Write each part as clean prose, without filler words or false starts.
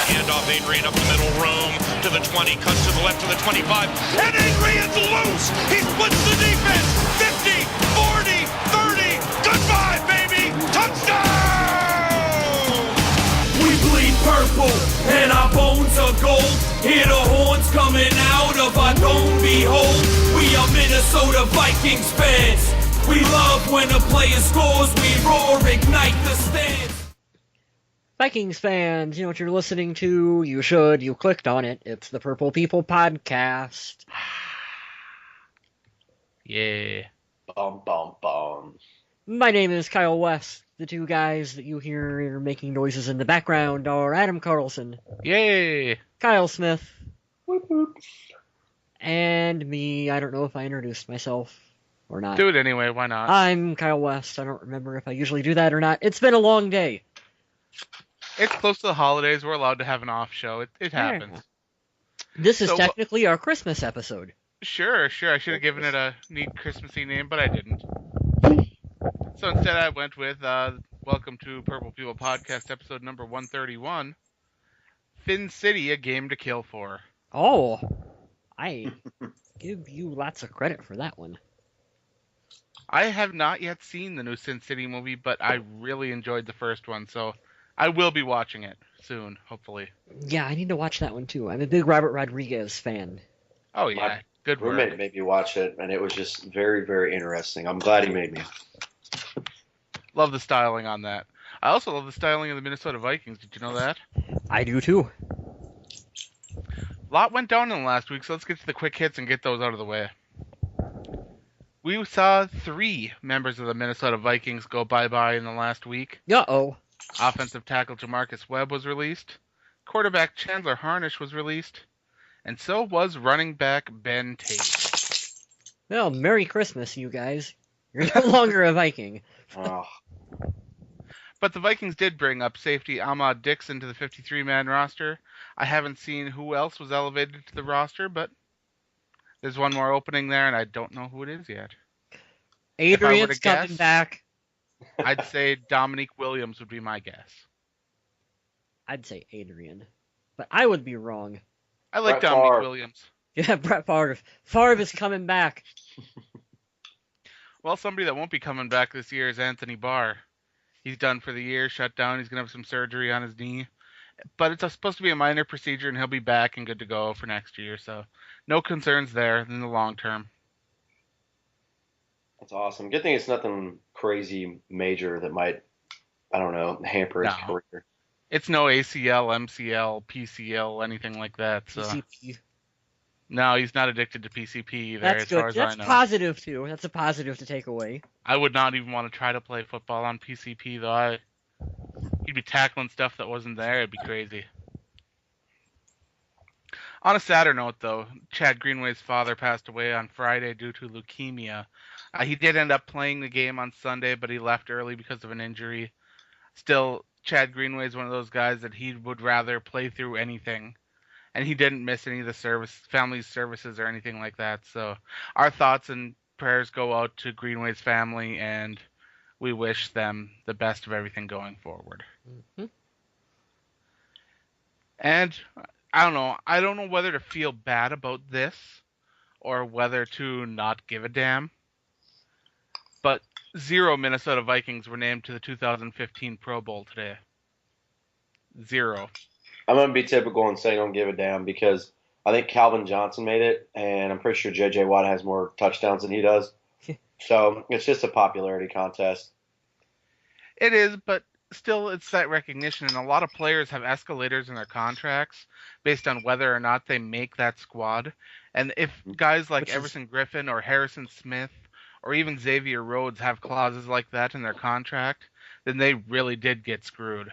Handoff, Adrian up the middle, room to the 20, cuts to the left to the 25, and Adrian's loose! He splits the defense! 50, 40, 30, goodbye, baby! Touchdown! We bleed purple, and our bones are gold. Hear the horns coming out of our dome, behold. We are Minnesota Vikings fans. We love when a player scores, we roar, ignite the stands. Vikings fans, you know what you're listening to. You should. You clicked on it. It's the Purple People Podcast. Yeah. Bum, bum, bum. My name is Kyle West. The two guys that you hear making noises in the background are Adam Carlson, Yay! Kyle Smith, Whoop, whoop. and me. I don't know if I introduced myself or not. Do it anyway, why not? I'm Kyle West. I don't remember if I usually do that or not. It's been a long day. It's close to the holidays, we're allowed to have an off show. It happens. This is So, technically our Christmas episode. Sure, I should have given it a neat Christmassy name, but I didn't. So instead I went with, welcome to Purple People Podcast episode number 131, Finn City, a game to kill for. Oh, I give you lots of credit for that one. I have not yet seen the new Sin City movie, but I really enjoyed the first one, so I will be watching it soon, hopefully. Yeah, I need to watch that one too. I'm a big Robert Rodriguez fan. Oh yeah, My good work. Roommate made me watch it, and it was just very, very interesting. I'm glad he made me. Love the styling on that. I also love the styling of the Minnesota Vikings. Did you know that? I do too. A lot went down in the last week, so let's get to the quick hits and get those out of the way. We saw 3 members of the Minnesota Vikings go bye-bye in the last week. Uh-oh. Offensive tackle Jamarcus Webb was released. Quarterback Chandler Harnish was released. And so was running back Ben Tate. Well, Merry Christmas, you guys. You're no longer a Viking. Oh, But the Vikings did bring up safety Ahmad Dixon to the 53-man roster. I haven't seen who else was elevated to the roster, but there's one more opening there, and I don't know who it is yet. Adrian's guess- coming back. I'd say Dominique Williams would be my guess. I'd say Adrian. But I would be wrong. I like Brett Dominique Favre. Williams. Yeah, Brett Favre. Favre is coming back. Well, somebody that won't be coming back this year is Anthony Barr. He's done for the year, shut down. He's going to have some surgery on his knee. But it's supposed to be a minor procedure, and he'll be back and good to go for next year. So no concerns there in the long term. that's awesome. Good thing it's nothing crazy major that might, I don't know, hamper his No. career. It's no ACL, MCL, PCL, anything like that. So PCP. no, he's not addicted to PCP either, That's as far good. as That's I know. positive, too. That's a positive to take away. I would not even want to try to play football on PCP, though. He'd be tackling stuff that wasn't there. It'd be crazy. On a sadder note, though, Chad Greenway's father passed away on Friday due to leukemia. He did end up playing the game on Sunday, but he left early because of an injury. Still, Chad Greenway is one of those guys that he would rather play through anything. And he didn't miss any of the family's services or anything like that. So our thoughts and prayers go out to Greenway's family, and we wish them the best of everything going forward. Mm-hmm. And I don't know. I don't know whether to feel bad about this or whether to not give a damn. But 0 Minnesota Vikings were named to the 2015 Pro Bowl today. 0. I'm going to be typical and say don't give a damn because I think Calvin Johnson made it, and I'm pretty sure J.J. Watt has more touchdowns than he does. So it's just a popularity contest. It is, but still it's that recognition, and a lot of players have escalators in their contracts based on whether or not they make that squad. And if guys like Everson Griffin or Harrison Smith or even Xavier Rhodes have clauses like that in their contract, then they really did get screwed.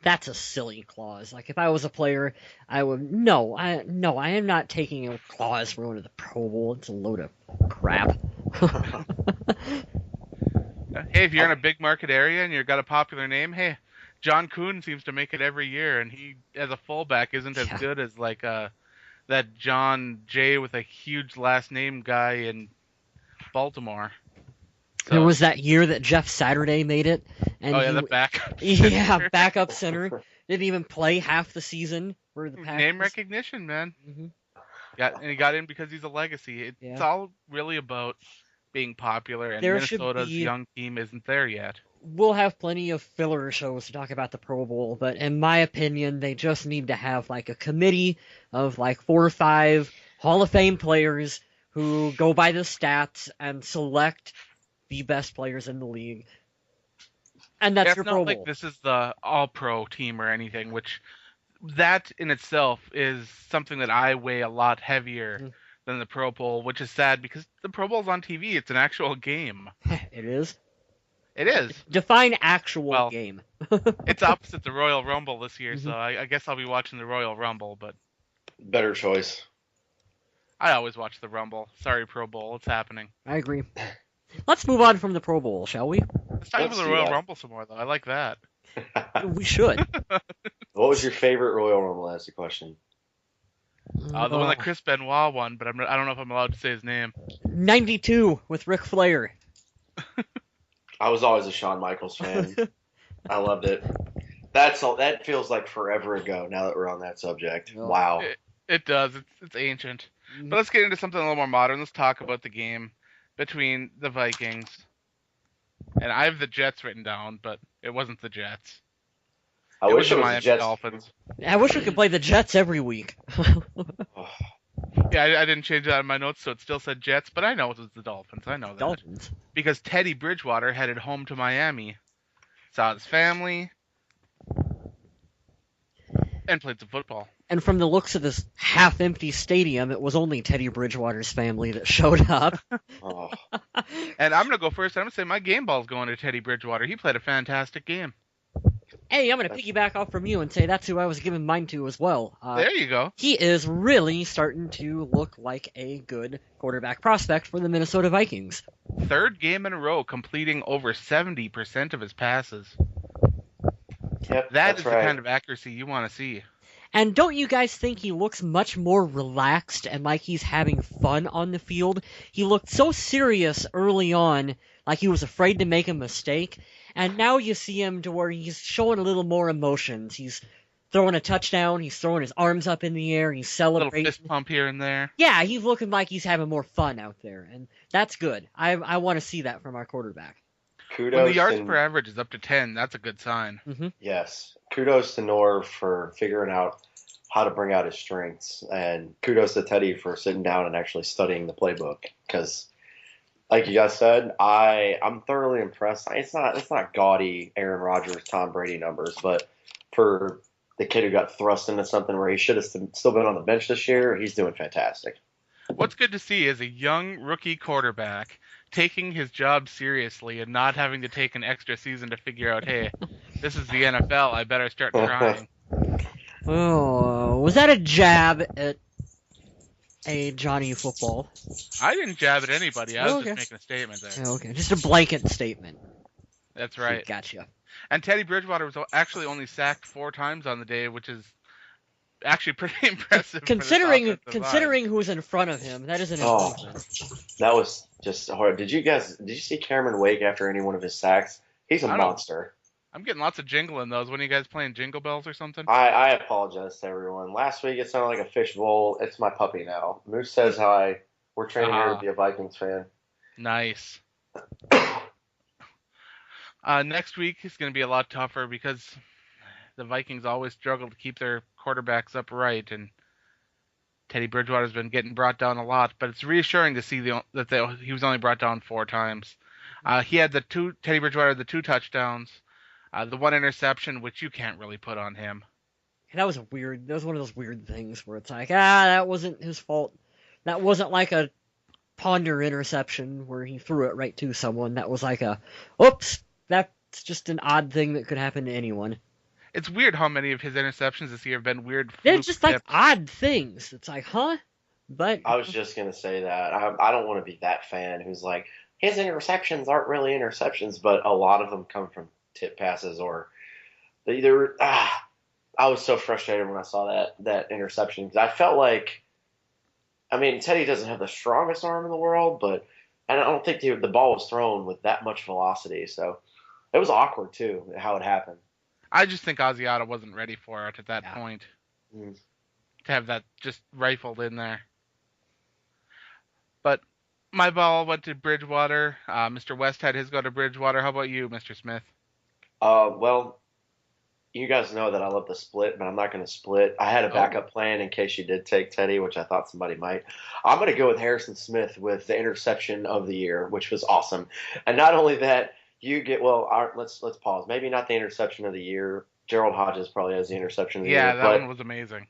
That's a silly clause. Like, if I was a player, I would... No, I am not taking a clause for going to the Pro Bowl. It's a load of crap. Hey, if you're in a big market area and you've got a popular name, hey, John Kuhn seems to make it every year, and he, as a fullback, isn't as good as, like, that John Jay with a huge last name guy in Baltimore. So, There was that year that Jeff Saturday made it. And the backup. Yeah, backup center. Didn't even play half the season for the Packers. Name recognition, man. Hmm. And he got in because he's a legacy. It's Yeah. all really about being popular, and There should Minnesota's be- young team isn't there yet. We'll have plenty of filler shows to talk about the Pro Bowl, but in my opinion, they just need to have like a committee of like 4 or 5 Hall of Fame players who go by the stats and select the best players in the league. And that's Yeah, your it's Pro not Bowl. like this is the all-pro team or anything, which that in itself is something that I weigh a lot heavier Mhm. than the Pro Bowl, which is sad because the Pro Bowl's on TV. It's an actual game. It is. It is. Define actual Well, game. It's opposite the Royal Rumble this year, so Mhm. I guess I'll be watching the Royal Rumble, but Better choice. I always watch the Rumble. Sorry, Pro Bowl. It's happening. I agree. Let's move on from the Pro Bowl, shall we? Let's talk Let's about the do Royal that. Rumble some more, though. I like that. We should. What was your favorite Royal Rumble? That's the question. The one that Chris Benoit won, but I don't know if I'm allowed to say his name. 92 with Ric Flair. I was always a Shawn Michaels fan. I loved it. That's all. That feels like forever ago. Now that we're on that subject, Oh. wow. It does. It's ancient. Mhm. But let's get into something a little more modern. Let's talk about the game between the Vikings. And I have the Jets written down, but it wasn't the Jets. I it wish was it the was the Miami Jets. Dolphins. I wish we could play the Jets every week. Oh, Yeah, I didn't change that in my notes, so it still said Jets, but I know it was the Dolphins. I know that. Dolphins. Because Teddy Bridgewater headed home to Miami, saw his family, and played some football. And from the looks of this half-empty stadium, it was only Teddy Bridgewater's family that showed up. oh. And I'm going to go first. I'm going to say my game ball's going to Teddy Bridgewater. He played a fantastic game. Hey, I'm going to piggyback off from you and say that's who I was giving mine to as well. There you go. He is really starting to look like a good quarterback prospect for the Minnesota Vikings. Third game in a row, completing over 70% of his passes. Yep, That that's is right. the kind of accuracy you want to see. And don't you guys think he looks much more relaxed and like he's having fun on the field? He looked so serious early on, like he was afraid to make a mistake. And now you see him to where he's showing a little more emotions. He's throwing a touchdown, he's throwing his arms up in the air, he's A little celebrating. fist pump here and there. Yeah, he's looking like he's having more fun out there, and that's good. I want to see that from our quarterback. Kudos. When the yards to- per average is up to 10, that's a good sign. Yes. Kudos to Norv for figuring out how to bring out his strengths, and kudos to Teddy for sitting down and actually studying the playbook. Because, like you guys said, I'm thoroughly impressed. It's not gaudy Aaron Rodgers, Tom Brady numbers, but for the kid who got thrust into something where he should have still been on the bench this year, he's doing fantastic. What's good to see is a young rookie quarterback taking his job seriously and not having to take an extra season to figure out, hey, this is the NFL, I better start trying. Oh, was that a jab at a Johnny Football? I didn't jab at anybody. I was Okay. just making a statement there. Oh, okay, just a blanket statement. That's right. Gotcha. And Teddy Bridgewater was actually only sacked 4 times on the day, which is actually pretty impressive. Considering who's in front of him, that is an Oh. improvement. That was just hard. Did you see Cameron Wake after any one of his sacks? He's a I don't know. monster. I'm getting lots of jingle in those. When are you guys playing Jingle Bells or something? I apologize to everyone. Last week it sounded like a fishbowl. It's my puppy now. Moose says hi. We're training here to be a Vikings fan. Nice. Next week is going to be a lot tougher because the Vikings always struggle to keep their quarterbacks upright, and Teddy Bridgewater's been getting brought down a lot. But it's reassuring to see that he was only brought down 4 times. He had Teddy Bridgewater had the 2 touchdowns, the 1 interception, which you can't really put on him. That was one of those weird things where it's like, that wasn't his fault. That wasn't like a Ponder interception where he threw it right to someone. That was like oops, that's just an odd thing that could happen to anyone. It's weird how many of his interceptions this year have been weird. They're fluke just like tips. odd things. It's like, huh? But I was just going to say that. I don't want to be that fan who's like, his interceptions aren't really interceptions, but a lot of them come from tip passes or I was so frustrated when I saw that interception because I felt like, Teddy doesn't have the strongest arm in the world, but I don't think the ball was thrown with that much velocity, so it was awkward too how it happened. I just think Asiata wasn't ready for it at that point. Mm. To have that just rifled in there. But my ball went to Bridgewater. Mr. West had his go to Bridgewater. How about you, Mr. Smith? Well, you guys know that I love the split, but I'm not going to split. I had a backup plan in case you did take Teddy, which I thought somebody might. I'm going to go with Harrison Smith with the interception of the year, which was awesome. And not only that, you get let's pause. Maybe not the interception of the year. Gerald Hodges probably has the interception of the year. Yeah, that one was amazing.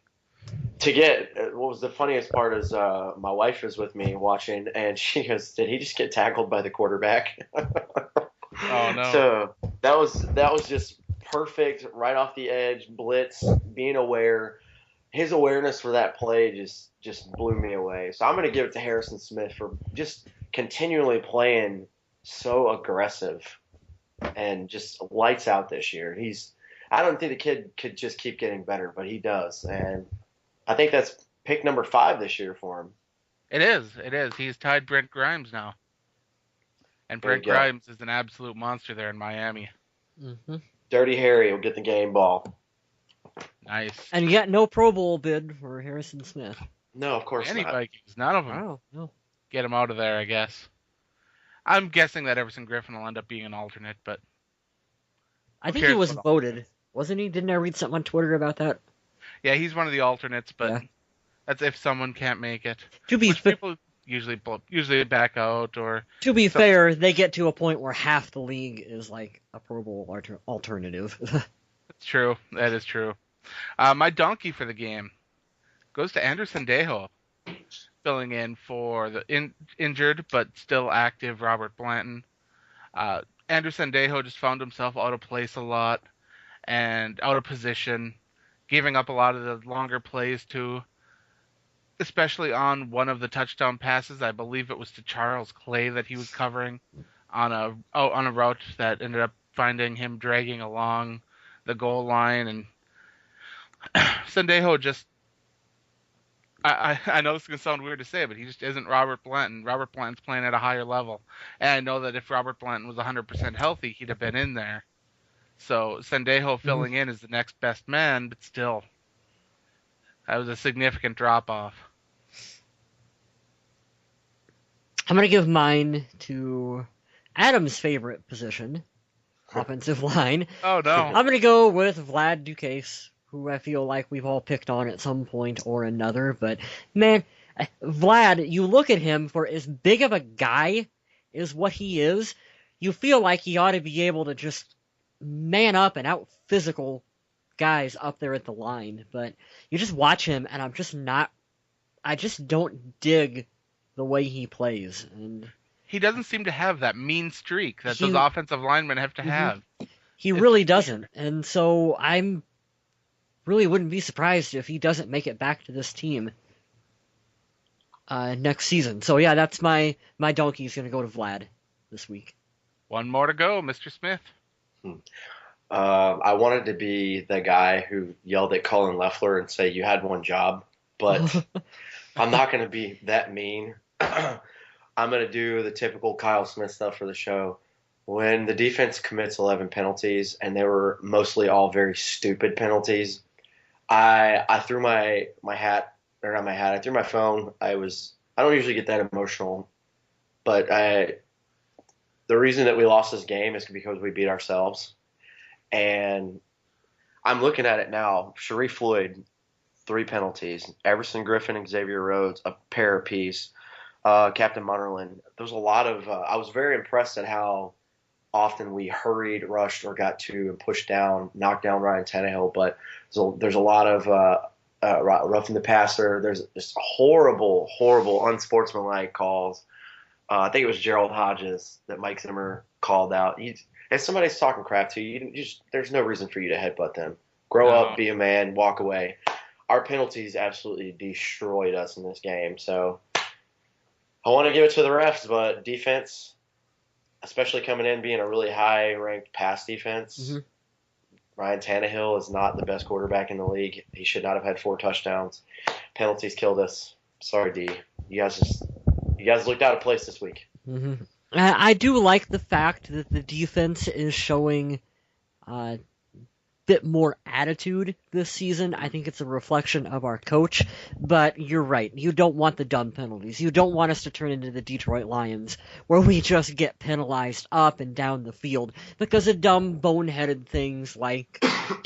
To get what was the funniest part is my wife was with me watching, and she goes, "Did he just get tackled by the quarterback?" Oh no! So that was just perfect, right off the edge, blitz, being aware. His awareness for that play just blew me away. So I'm going to give it to Harrison Smith for just continually playing so aggressive and just lights out this year. I don't think the kid could just keep getting better, but he does, and I think that's pick number 5 this year for him. It is. He's tied Brent Grimes now. And Brent Grimes is an absolute monster there in Miami. Mm-hmm. Dirty Harry will get the game ball. Nice. And yet no Pro Bowl bid for Harrison Smith. No, of course Any not. Vikings, none of them. Wow, no. Get him out of there, I guess. I'm guessing that Everson Griffin will end up being an alternate, but I think he was voted, wasn't he? Didn't I read something on Twitter about that? yeah, he's one of the alternates, but that's if someone can't make it. To be people usually back out or. To be fair, they get to a point where half the league is like a Pro Bowl alternative. That's true. That is true. My donkey for the game goes to Anderson Dejo, filling in for the injured but still active Robert Blanton. Anderson Dejo just found himself out of place a lot and out of position, giving up a lot of the longer plays too, especially on one of the touchdown passes. I believe it was to Charles Clay that he was covering on a route that ended up finding him dragging along the goal line. And Sendejo just, I know this is going to sound weird to say, but he just isn't Robert Blanton. Robert Blanton's playing at a higher level. And I know that if Robert Blanton was 100% healthy, he'd have been in there. So Sendejo filling in is the next best man, but still, that was a significant drop-off. I'm going to give mine to Adam's favorite position, offensive line. Oh, no. I'm going to go with Vlad Ducase, who I feel like we've all picked on at some point or another. But, man, Vlad, you look at him, for as big of a guy as what he is, you feel like he ought to be able to just man up and out-physical guys up there at the line. But you just watch him, and I just don't dig the way he plays. And he doesn't seem to have that mean streak that those offensive linemen have to have. He really doesn't. And so I'm really wouldn't be surprised if he doesn't make it back to this team next season. So yeah, that's my donkey's going to go to Vlad this week. One more to go, Mr. Smith. I wanted to be the guy who yelled at Colin Loeffler and say, "You had one job," but I'm not going to be that mean. I'm going to do the typical Kyle Smith stuff for the show. When the defense commits 11 penalties, and they were mostly all very stupid penalties, I threw my hat, or not my hat, I threw my phone. I don't usually get that emotional, but the reason that we lost this game is because we beat ourselves. And I'm looking at it now. Sharif Floyd, 3 penalties. Everson Griffin and Xavier Rhodes, a pair apiece. Captain Munnerlyn. There was a lot of I was very impressed at how often we hurried, rushed, or got to and pushed down, knocked down Ryan Tannehill. But there's a lot of roughing the passer. There's just horrible, unsportsmanlike calls. I think it was Gerald Hodges that Mike Zimmer called out. If somebody's talking crap to you, there's no reason for you to headbutt them. Grow up, be a man, walk away. Our penalties absolutely destroyed us in this game. So I want to give it to the refs, but defense, especially coming in being a really high-ranked pass defense, Ryan Tannehill is not the best quarterback in the league. He should not have had 4 touchdowns. Penalties killed us. Sorry, D. You guys looked out of place this week. Mm-hmm. I do like the fact that the defense is showing bit more attitude this season. I think it's a reflection of our coach, but you're right. You don't want the dumb penalties. You don't want us to turn into the Detroit Lions where we just get penalized up and down the field because of dumb, boneheaded things like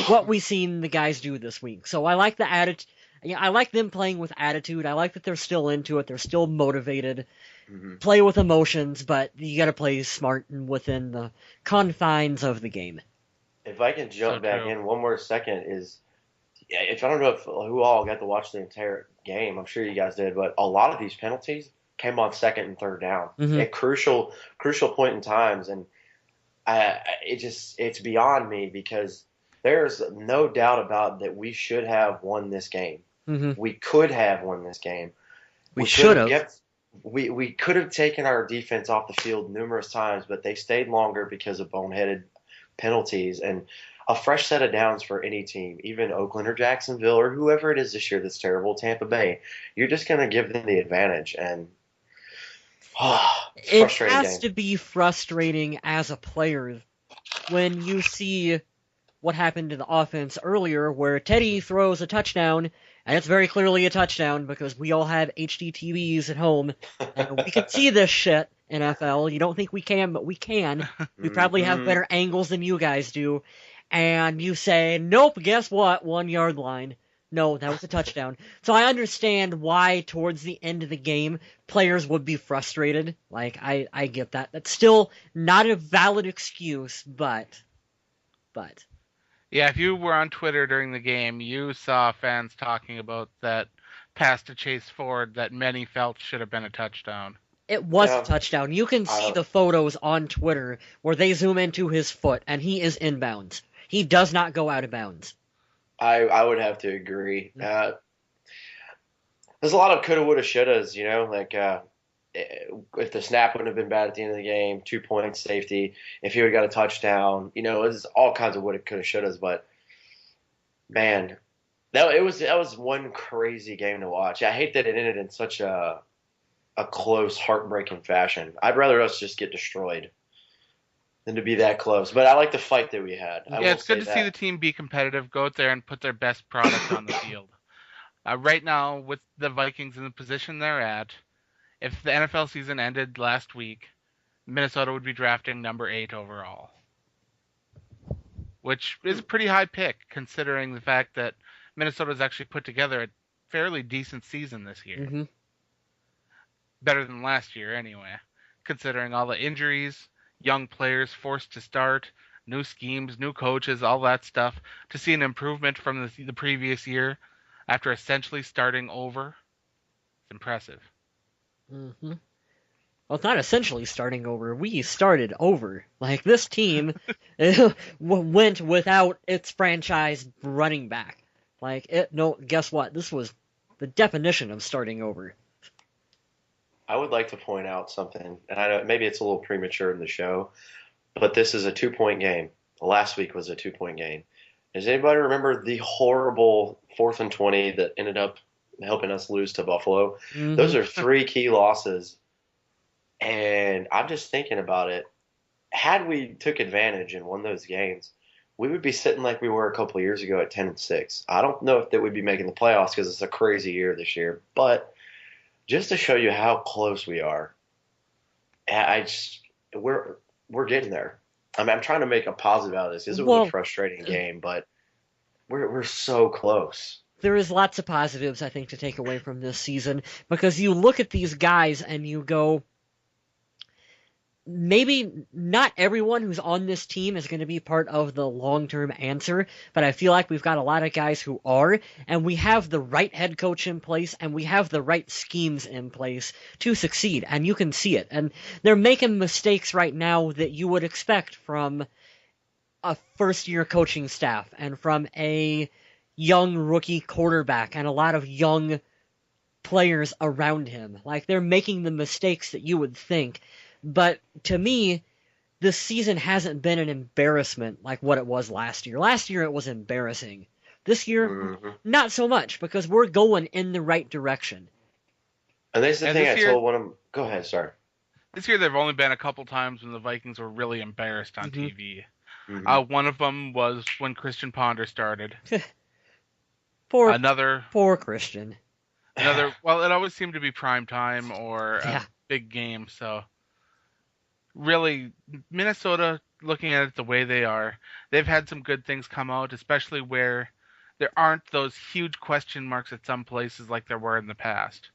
what we seen the guys do this week. So I like the attitude. Yeah, I like them playing with attitude. I like that they're still into it. They're still motivated. Play with emotions, but you got to play smart and within the confines of the game. If I can jump back in one more second, if I don't know if who all got to watch the entire game, I'm sure you guys did, but a lot of these penalties came on second and third down at crucial point in times, and it's beyond me because there's no doubt about that we should have won this game. We could have won this game. We should have. We could have taken our defense off the field numerous times, but they stayed longer because of boneheaded penalties and a fresh set of downs for any team, even Oakland or Jacksonville or whoever it is this year that's terrible, Tampa Bay. You're just going to give them the advantage, and it's it frustrating has to be frustrating as a player when you see what happened to the offense earlier where Teddy throws a touchdown, and it's very clearly a touchdown because we all have HD TVs at home, and we can see this shit. NFL. You don't think we can, but we can. We probably have better angles than you guys do. And you say, nope, guess what? 1 yard line. No, that was a touchdown. So I understand why towards the end of the game players would be frustrated. Like, I get that. That's still not a valid excuse, but. Yeah, if you were on Twitter during the game, you saw fans talking about that pass to Chase Ford that many felt should have been a touchdown. It was a touchdown. You can see the photos on Twitter where they zoom into his foot, and he is inbounds. He does not go out of bounds. I would have to agree. There's a lot of coulda, woulda, shouldas, like if the snap wouldn't have been bad at the end of the game, 2 points, safety, if he would have got a touchdown, there's all kinds of woulda, coulda, shouldas, but man, that was one crazy game to watch. I hate that it ended in such a close, heartbreaking fashion. I'd rather us just get destroyed than to be that close. But I like the fight that we had. Yeah, it's good to see the team be competitive, go out there and put their best product on the field. Right now, with the Vikings in the position they're at, if the NFL season ended last week, Minnesota would be drafting number 8 overall, which is a pretty high pick considering the fact that Minnesota's actually put together a fairly decent season this year. Better than last year, anyway, considering all the injuries, young players forced to start, new schemes, new coaches, all that stuff. To see an improvement from the previous year after essentially starting over, it's impressive. Well, it's not essentially starting over. We started over. Like, this team went without its franchise running back. Guess what? This was the definition of starting over. I would like to point out something, and I know maybe it's a little premature in the show, but this is a 2-point game. Last week was a 2-point game. Does anybody remember the horrible 4th and 20 that ended up helping us lose to Buffalo? Those are 3 key losses, and I'm just thinking about it. Had we took advantage and won those games, we would be sitting like we were a couple of years ago at 10-6. I don't know if that we'd be making the playoffs because it's a crazy year this year, but just to show you how close we are, we're getting there. I mean, I'm trying to make a positive out of this. This was a frustrating game, but we're so close. There is lots of positives, I think, to take away from this season because you look at these guys and you go, maybe not everyone who's on this team is going to be part of the long-term answer, but I feel like we've got a lot of guys who are, and we have the right head coach in place, and we have the right schemes in place to succeed, and you can see it. And they're making mistakes right now that you would expect from a first-year coaching staff and from a young rookie quarterback and a lot of young players around him. Like, they're making the mistakes that you would think. But to me, this season hasn't been an embarrassment like what it was last year. Last year it was embarrassing. This year, not so much, because we're going in the right direction. And this is the thing I told one of them. Go ahead, sorry. This year there have only been a couple times when the Vikings were really embarrassed on TV. Mhm. One of them was when Christian Ponder started. Poor, Another, poor Christian. well, it always seemed to be prime time or a Yeah. big game. So really, Minnesota, looking at it the way they are, they've had some good things come out, especially where there aren't those huge question marks at some places like there were in the past.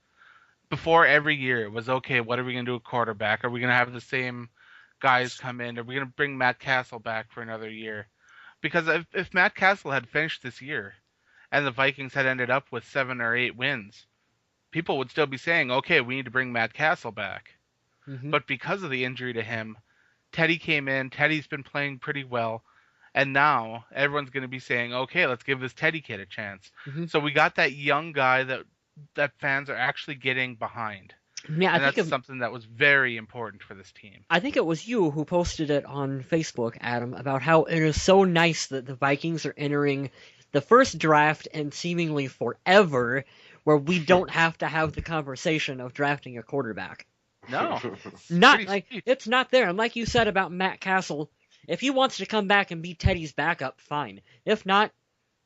Before, every year it was, okay, what are we going to do at quarterback? Are we going to have the same guys come in? Are we going to bring Matt Castle back for another year? Because if Matt Castle had finished this year and the Vikings had ended up with 7 or 8 wins, people would still be saying, okay, we need to bring Matt Castle back. Hmm. But because of the injury to him, Teddy came in. Teddy's been playing pretty well. And now everyone's going to be saying, okay, let's give this Teddy kid a chance. Hmm. So we got that young guy that fans are actually getting behind. Yeah, And that's something that was very important for this team. I think it was you who posted it on Facebook, Adam, about how it is so nice that the Vikings are entering the first draft in seemingly forever where we don't have to have the conversation of drafting a quarterback. No. Not pretty like sweet. it's not there. And like you said about Matt Castle, if he wants to come back and be Teddy's backup, fine. If not,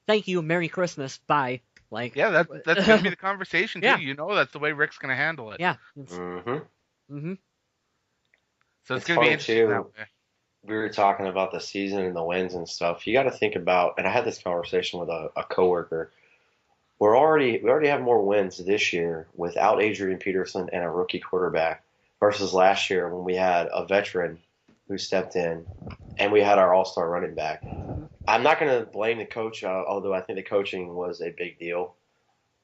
thank you, Merry Christmas, bye. Like Yeah, that's going to be the conversation, too. Yeah. You know that's the way Rick's going to handle it. yeah. Mhm. Hmm. So it's It's going to be funny, interesting too. that way. We were talking about the season and the wins and stuff. You got to think about, and I had this conversation with a coworker. We already have more wins this year without Adrian Peterson and a rookie quarterback versus last year when we had a veteran who stepped in and we had our all-star running back. I'm not going to blame the coach, although I think the coaching was a big deal.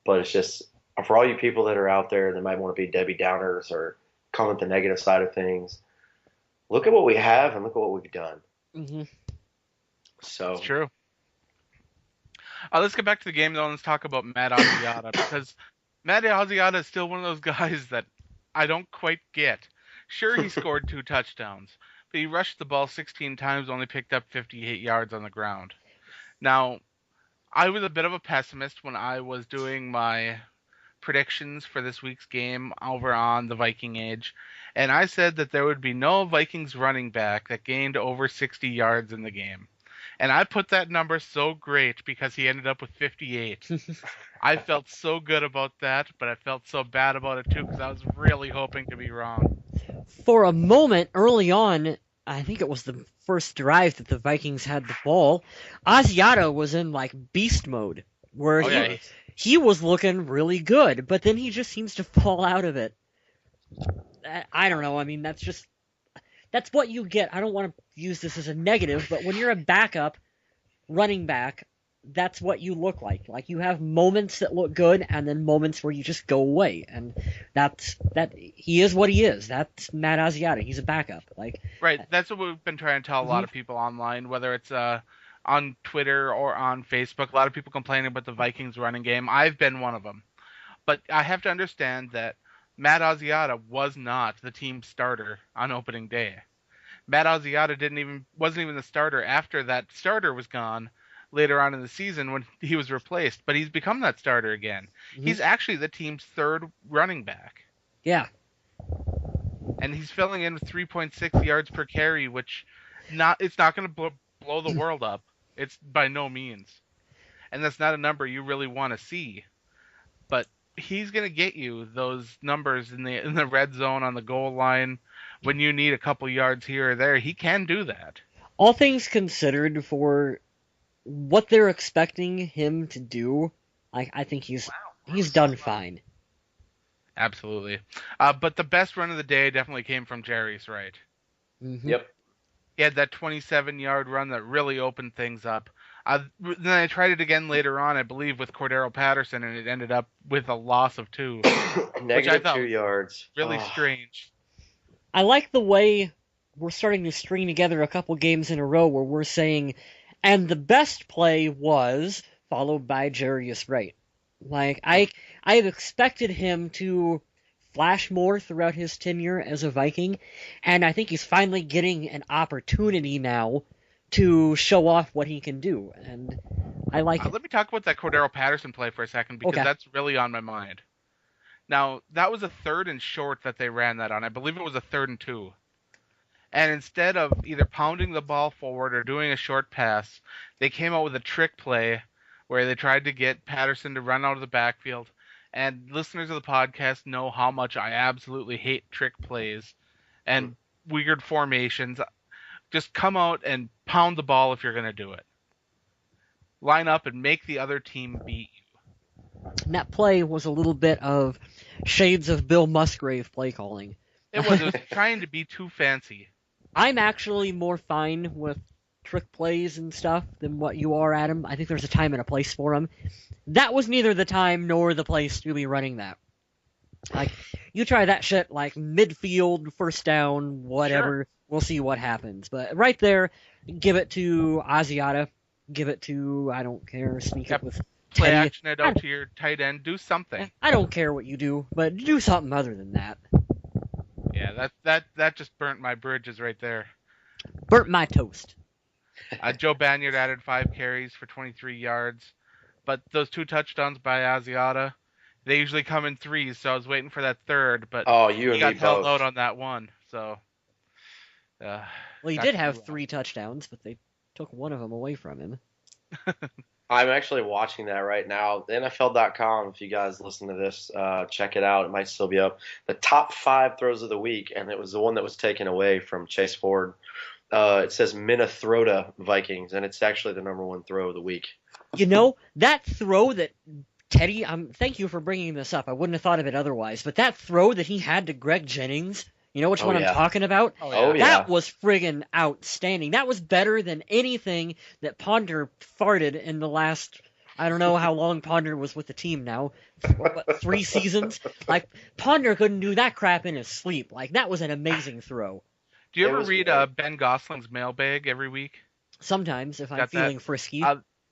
But it's just for all you people that are out there that might want to be Debbie Downers or come at the negative side of things. Look at what we have and look at what we've done. Hmm. So It's true. Let's get back to the game, though, and let's talk about Matt Asiata, because Matt Asiata is still one of those guys that I don't quite get. Sure, he scored 2 touchdowns, but he rushed the ball 16 times, only picked up 58 yards on the ground. Now, I was a bit of a pessimist when I was doing my predictions for this week's game over on the Viking Age, and I said that there would be no Vikings running back that gained over 60 yards in the game. And I put that number so great because he ended up with 58. I felt so good about that, but I felt so bad about it too because I was really hoping to be wrong. For a moment early on, I think it was the first drive that the Vikings had the ball, Asiata was in like beast mode, where Oh, yeah. he was looking really good, but then he just seems to fall out of it. I don't know. I mean, that's what you get. I don't want to use this as a negative, but when you're a backup running back, that's what you look like. Like you have moments that look good and then moments where you just go away. And that he is what he is. That's Matt Asiata. He's a backup. Like Right, that's what we've been trying to tell a lot of people online, whether it's on Twitter or on Facebook. A lot of people complaining about the Vikings running game. I've been one of them. But I have to understand that Matt Asiata was not the team starter on opening day. Matt Asiata wasn't even the starter after that starter was gone later on in the season when he was replaced, but he's become that starter again. Mhm. He's actually the team's third running back. yeah. And he's filling in with 3.6 yards per carry, which it's not going to blow the world up. It's by no means. And that's not a number you really want to see. But he's going to get you those numbers in the red zone on the goal line when you need a couple yards here or there. He can do that. All things considered, for what they're expecting him to do, I think he's done fine. Absolutely. But the best run of the day definitely came from Jerry's right. Mhm. Yep. He had that 27-yard run that really opened things up. Then I tried it again later on, I believe, with Cordero Patterson, and it ended up with a loss of 2. Negative thought 2 yards. Really Oh. strange. I like the way we're starting to string together a couple games in a row where we're saying, and the best play was followed by Jarius Wright. Like I have expected him to flash more throughout his tenure as a Viking, and I think he's finally getting an opportunity now to show off what he can do, and I like it. Let me talk about that Cordero Patterson play for a second, because Okay. that's really on my mind. Now, that was a 3rd and short that they ran that on. I believe it was a 3rd and 2. And instead of either pounding the ball forward or doing a short pass, they came out with a trick play where they tried to get Patterson to run out of the backfield. And listeners of the podcast know how much I absolutely hate trick plays and weird formations. Just come out and pound the ball if you're going to do it. Line up and make the other team beat you. And that play was a little bit of shades of Bill Musgrave play calling. It was trying to be too fancy. I'm actually more fine with trick plays and stuff than what you are, Adam. I think there's a time and a place for them. That was neither the time nor the place to be running that. Like, you try that shit like midfield, first down, whatever. Sure. We'll see what happens. But right there, give it to Asiata. Give it to, I don't care, sneak up with Play Teddy. action it out to your tight end. Do something. I don't care what you do, but do something other than that. Yeah, that just burnt my bridges right there. Burnt my toast. Joe Banyard added 5 carries for 23 yards. But those 2 touchdowns by Asiata, they usually come in threes, so I was waiting for that third, but he got held out on that one. So, well, he did have 3 touchdowns, but they took one of them away from him. I'm actually watching that right now. NFL.com, if you guys listen to this, check it out. It might still be up. The top 5 throws of the week, and it was the one that was taken away from Chase Ford. It says Minnesota Vikings, and it's actually the number 1 throw of the week. You know, that throw that Teddy, thank you for bringing this up. I wouldn't have thought of it otherwise. But that throw that he had to Greg Jennings, you know which one I'm talking about? Oh, yeah. That was friggin' outstanding. That was better than anything that Ponder farted in the last, I don't know how long Ponder was with the team now. What, 3 seasons? Like, Ponder couldn't do that crap in his sleep. Like, that was an amazing throw. Do you ever read Ben Gosling's mailbag every week? Sometimes, if I'm feeling frisky.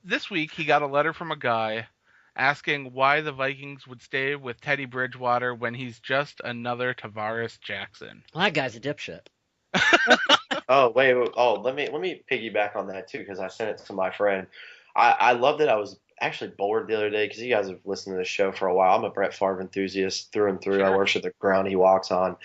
This week, he got a letter from a guy asking why the Vikings would stay with Teddy Bridgewater when he's just another Tavares Jackson. Well, that guy's a dipshit. Oh, wait. Oh, let me piggyback on that, too, because I sent it to my friend. I loved it. I was actually bored the other day because you guys have listened to this show for a while. I'm a Brett Favre enthusiast through and through. Sure. I worship the ground he walks on.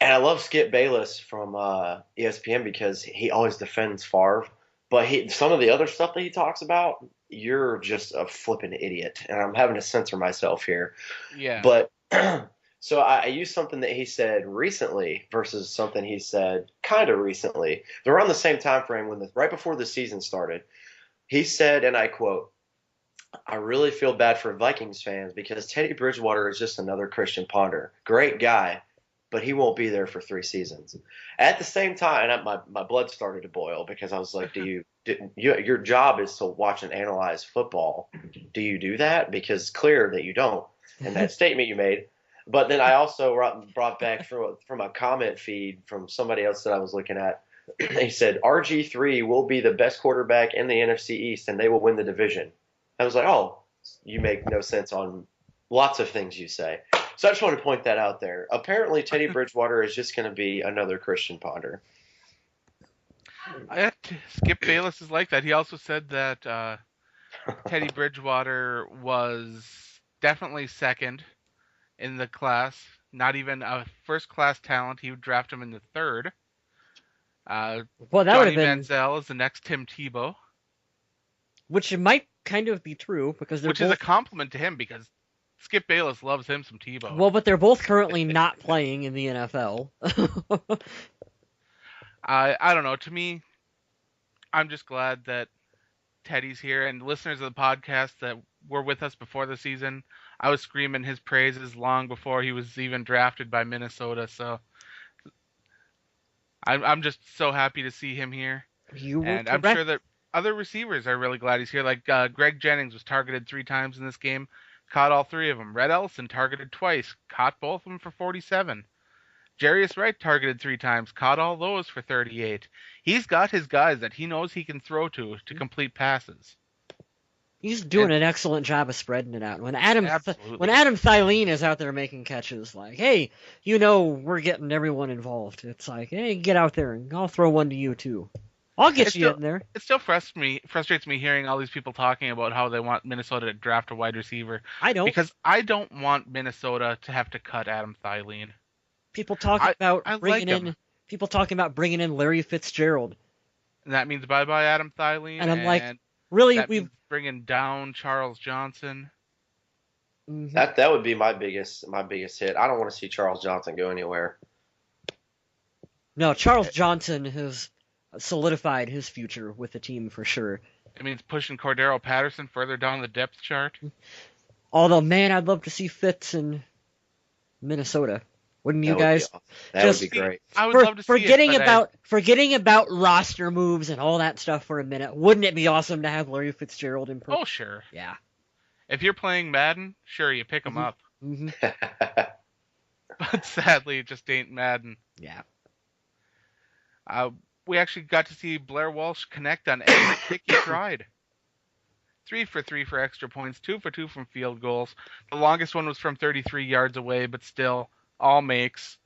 And I love Skip Bayless from ESPN because he always defends Favre. But some of the other stuff that he talks about, you're just a flippin' idiot. And I'm having to censor myself here. Yeah. But so I used something that he said recently versus something he said kind of recently. They're around the same time frame right before the season started. He said, and I quote, "I really feel bad for Vikings fans because Teddy Bridgewater is just another Christian Ponder. Great guy, but he won't be there for 3 seasons." At the same time, and my blood started to boil because I was like, your job is to watch and analyze football. Do you do that? Because it's clear that you don't. And that statement you made. But then I also brought back from a comment feed from somebody else that I was looking at. He said, RG3 will be the best quarterback in the NFC East, and they will win the division. I was like, oh, you make no sense on lots of things you say. So I just want to point that out there. Apparently, Teddy Bridgewater is just going to be another Christian Ponder. Skip Bayless is like that. He also said that Teddy Bridgewater was definitely second in the class. Not even a first-class talent. He would draft him in the 3rd. Well, that Johnny would have been Manziel is the next Tim Tebow. Which might kind of be true because they're Which both... is a compliment to him because Skip Bayless loves him some Tebow. Well, but they're both currently not playing in the NFL. I don't know. To me, I'm just glad that Teddy's here, and listeners of the podcast that were with us before the season, I was screaming his praises long before he was even drafted by Minnesota. So I'm just so happy to see him here. And I'm sure that other receivers are really glad he's here. Like Greg Jennings was targeted 3 times in this game, caught all 3 of them. Red Ellison targeted twice, caught both of them for 47. Jarius Wright targeted 3 times, caught all those for 38. He's got his guys that he knows he can throw to complete passes. He's doing an excellent job of spreading it out. When Adam Thielen is out there making catches, like, hey, we're getting everyone involved. It's like, hey, get out there and I'll throw one to you too. I'll get you in there. It still frustrates me hearing all these people talking about how they want Minnesota to draft a wide receiver. I don't. Because I don't want Minnesota to have to cut Adam Thielen. People talk about bringing in people talking about bringing in Larry Fitzgerald. And that means bye-bye Adam Thielen. And I'm like, really? That means bringing down Charles Johnson. Mhm. That would be my biggest hit. I don't want to see Charles Johnson go anywhere. No, Charles Johnson has solidified his future with the team for sure. It means pushing Cordero Patterson further down the depth chart. Although, man, I'd love to see Fitz in Minnesota. Wouldn't you guys? That would be great. I would love to see forgetting about roster moves and all that stuff for a minute. Wouldn't it be awesome to have Larry Fitzgerald in? Oh, sure. Yeah. If you're playing Madden, sure, you pick him up. Mm-hmm. But sadly, it just ain't Madden. Yeah. We actually got to see Blair Walsh connect on every kick he tried. 3 for 3 for extra points, 2 for 2 from field goals. The longest one was from 33 yards away, but still, all makes.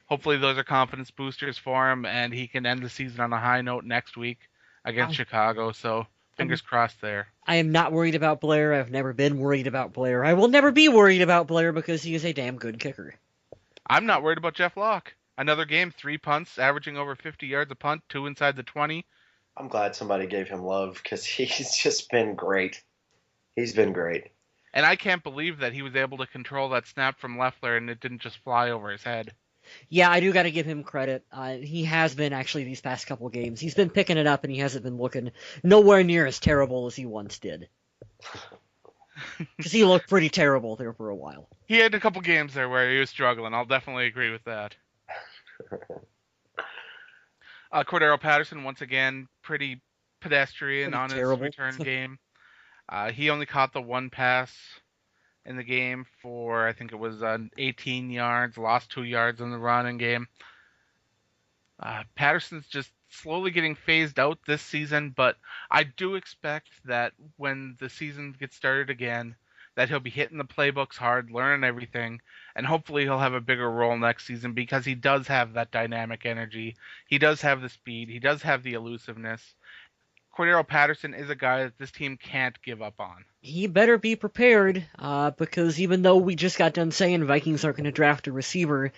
Hopefully those are confidence boosters for him, and he can end the season on a high note next week against Chicago, so fingers crossed there. I am not worried about Blair. I've never been worried about Blair. I will never be worried about Blair because he is a damn good kicker. I'm not worried about Jeff Locke. Another game, 3 punts, averaging over 50 yards a punt, 2 inside the 20. I'm glad somebody gave him love because he's just been great. He's been great. And I can't believe that he was able to control that snap from Loeffler and it didn't just fly over his head. Yeah, I do got to give him credit. He has been actually these past couple games. He's been picking it up and he hasn't been looking nowhere near as terrible as he once did. Because he looked pretty terrible there for a while. He had a couple games there where he was struggling. I'll definitely agree with that. Cordero Patterson, once again, pretty pedestrian on his return game. He only caught the one pass in the game for, I think it was 18 yards, lost 2 yards in the running game. Patterson's just slowly getting phased out this season, but I do expect that when the season gets started again, that he'll be hitting the playbooks hard, learning everything, and hopefully he'll have a bigger role next season because he does have that dynamic energy. He does have the speed. He does have the elusiveness. Cordero Patterson is a guy that this team can't give up on. He better be prepared because even though we just got done saying Vikings aren't going to draft a receiver,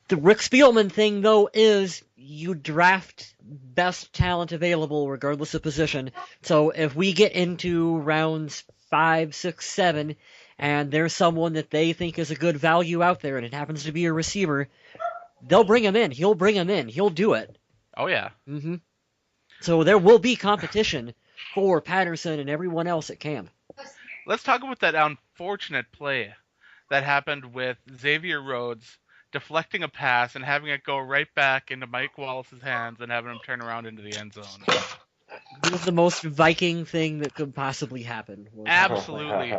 the Rick Spielman thing, though, is you draft best talent available regardless of position. So if we get into rounds 5, 6, 7, and there's someone that they think is a good value out there, and it happens to be a receiver, they'll bring him in. He'll bring him in. He'll do it. Oh, yeah. Mm-hmm. So there will be competition for Patterson and everyone else at camp. Let's talk about that unfortunate play that happened with Xavier Rhodes deflecting a pass and having it go right back into Mike Wallace's hands and having him turn around into the end zone. It was the most Viking thing that could possibly happen. Absolutely.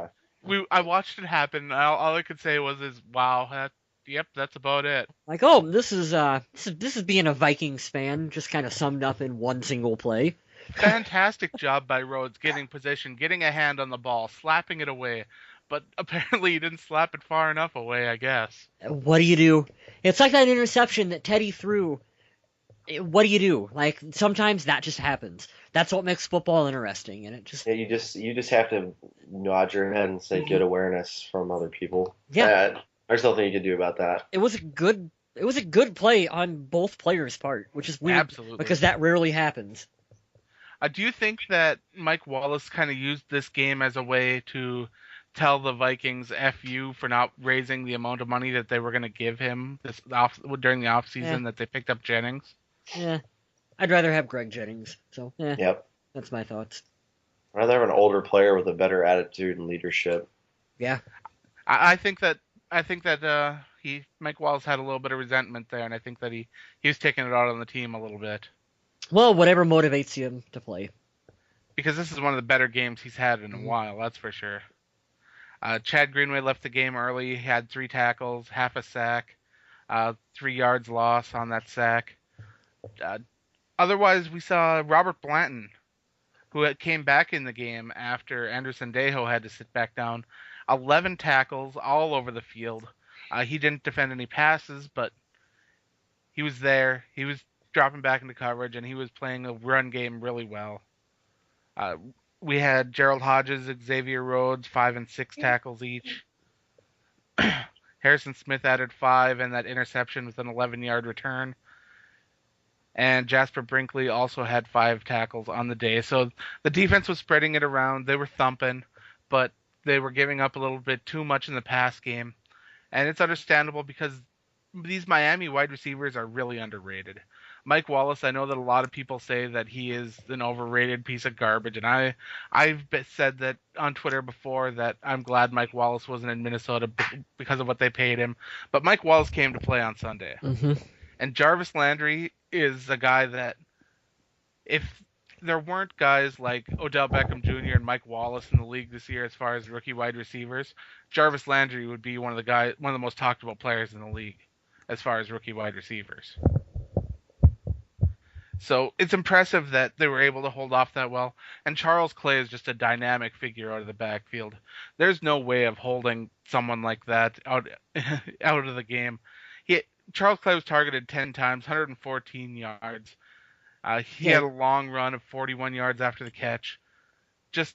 I watched it happen. And all I could say was, wow, yep, that's about it. Like, oh, this is being a Vikings fan, just kind of summed up in one single play. Fantastic job by Rhodes getting position, getting a hand on the ball, slapping it away. But apparently he didn't slap it far enough away, I guess. What do you do? It's like that interception that Teddy threw. What do you do? Like, sometimes that just happens. That's what makes football interesting, and it just... Yeah, you just have to nod your head and say good awareness from other people. Yeah. There's nothing you can do about that. It was a good play on both players' part, which is weird. Absolutely. Because that rarely happens. Do you think that Mike Wallace kind of used this game as a way to tell the Vikings F you for not raising the amount of money that they were going to give him during the offseason that they picked up Jennings? Yeah. I'd rather have Greg Jennings. So, Yep. That's my thoughts. I'd rather have an older player with a better attitude and leadership. Yeah. I think that Mike Wallace had a little bit of resentment there, and I think that he was taking it out on the team a little bit. Well, whatever motivates him to play. Because this is one of the better games he's had in a while, that's for sure. Chad Greenway left the game early. He had 3 tackles, half a sack, 3 yards loss on that sack. Otherwise, we saw Robert Blanton, who came back in the game after Anderson Dejo had to sit back down. 11 tackles all over the field. He didn't defend any passes, but he was there. He was dropping back into coverage, and he was playing a run game really well. We had Gerald Hodges, Xavier Rhodes, 5 and 6 tackles each. Harrison Smith added 5, and that interception with an 11-yard return. And Jasper Brinkley also had 5 tackles on the day. So the defense was spreading it around. They were thumping, but they were giving up a little bit too much in the pass game. And it's understandable because these Miami wide receivers are really underrated. Mike Wallace, I know that a lot of people say that he is an overrated piece of garbage, and I've said that on Twitter before that I'm glad Mike Wallace wasn't in Minnesota because of what they paid him. But Mike Wallace came to play on Sunday. Mm-hmm. And Jarvis Landry is a guy that if there weren't guys like Odell Beckham Jr. and Mike Wallace in the league this year as far as rookie wide receivers, Jarvis Landry would be one of the most talked about players in the league as far as rookie wide receivers. So it's impressive that they were able to hold off that well. And Charles Clay is just a dynamic figure out of the backfield. There's no way of holding someone like that out of the game. Charles Clay was targeted 10 times, 114 yards. He had a long run of 41 yards after the catch. Just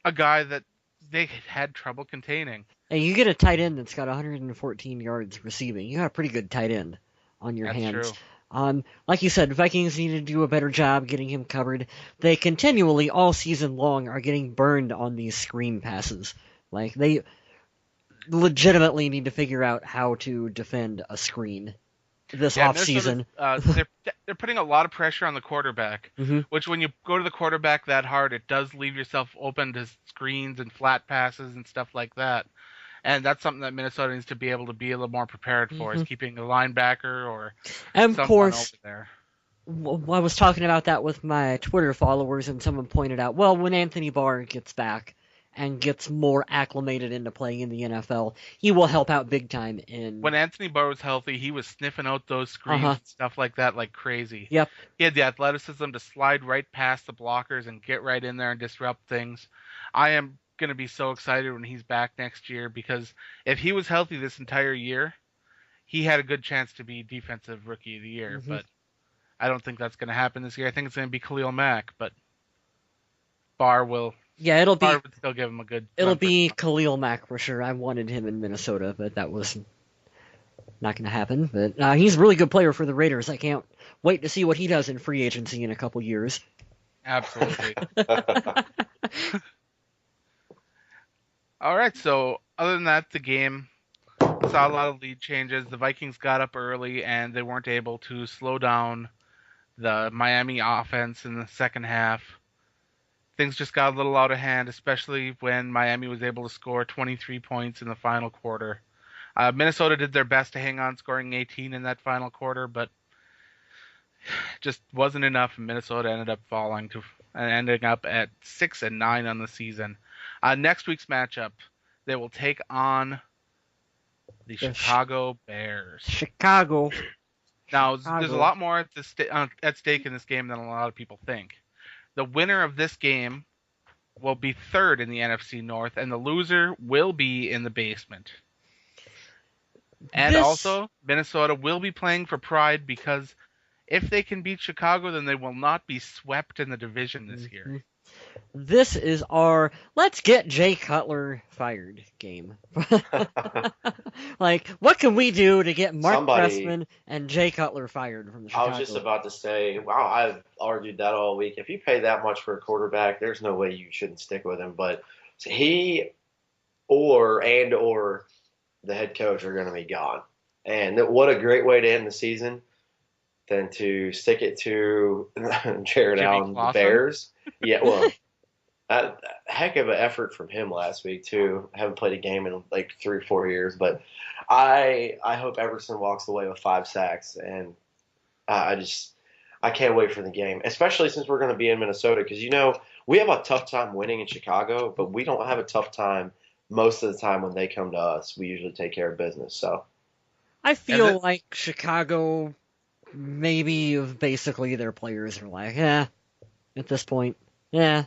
a guy that they had trouble containing. And you get a tight end that's got 114 yards receiving. You got a pretty good tight end on your hands. True. Like you said, Vikings need to do a better job getting him covered. They continually, all season long, are getting burned on these screen passes. Like, they legitimately need to figure out how to defend a screen this offseason. They're putting a lot of pressure on the quarterback, which when you go to the quarterback that hard, it does leave yourself open to screens and flat passes and stuff like that. And that's something that Minnesota needs to be able to be a little more prepared for, is keeping a linebacker or and of course, over there. I was talking about that with my Twitter followers, and someone pointed out, well, when Anthony Barr gets back and gets more acclimated into playing in the NFL, he will help out big time. When Anthony Barr was healthy, he was sniffing out those screens and stuff like that like crazy. Yep. He had the athleticism to slide right past the blockers and get right in there and disrupt things. I am going to be so excited when he's back next year, because if he was healthy this entire year, he had a good chance to be defensive rookie of the year. But I don't think that's going to happen this year. I think it's going to be Khalil Mack, but Barr will. Yeah, Barr would still give him a good. It'll be Khalil Mack for sure. I wanted him in Minnesota, but that was not going to happen. But he's a really good player for the Raiders. I can't wait to see what he does in free agency in a couple years. Absolutely. All right, so other than that, the game saw a lot of lead changes. The Vikings got up early, and they weren't able to slow down the Miami offense in the second half. Things just got a little out of hand, especially when Miami was able to score 23 points in the final quarter. Minnesota did their best to hang on, scoring 18 in that final quarter, but just wasn't enough, and Minnesota ended up falling and ending up at 6-9 on the season. Next week's matchup, they will take on the Chicago Bears. Chicago. Now, there's a lot more at stake in this game than a lot of people think. The winner of this game will be third in the NFC North, and the loser will be in the basement. And also, Minnesota will be playing for pride, because if they can beat Chicago, then they will not be swept in the division this year. This is our let's get Jay Cutler fired game. Like, what can we do to get Mark Pressman and Jay Cutler fired from the Chicago? I was just about to say, wow, I've argued that all week. If you pay that much for a quarterback, there's no way you shouldn't stick with him. But he or the head coach are going to be gone. And what a great way to end the season than to stick it to Jared Allen, the Bears. Yeah, well, a heck of an effort from him last week, too. Haven't played a game in like 3 or 4 years, but I hope Everson walks away with 5 sacks, and I can't wait for the game, especially since we're going to be in Minnesota, because, we have a tough time winning in Chicago, but we don't have a tough time most of the time when they come to us. We usually take care of business, so. I feel like Chicago, maybe basically their players are like, at this point, yeah.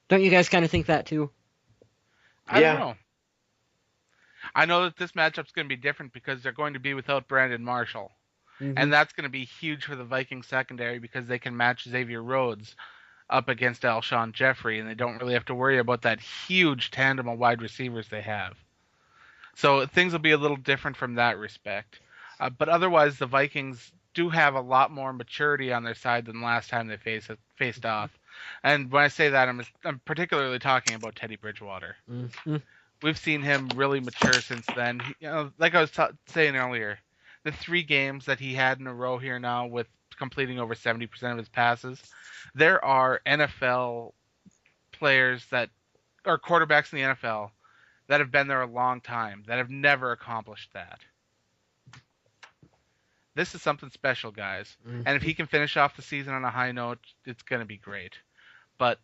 Don't you guys kind of think that too? I don't know. I know that this matchup's going to be different because they're going to be without Brandon Marshall. And that's going to be huge for the Vikings secondary, because they can match Xavier Rhodes up against Alshon Jeffrey, and they don't really have to worry about that huge tandem of wide receivers they have. So things will be a little different from that respect. But otherwise, the Vikings do have a lot more maturity on their side than last time they faced off. And when I say that, I'm particularly talking about Teddy Bridgewater. Mhm. We've seen him really mature since then. Like I was saying earlier, the 3 games that he had in a row here now with completing over 70% of his passes, there are NFL players that are quarterbacks in the NFL that have been there a long time that have never accomplished that. This is something special, guys. And if he can finish off the season on a high note, it's going to be great. But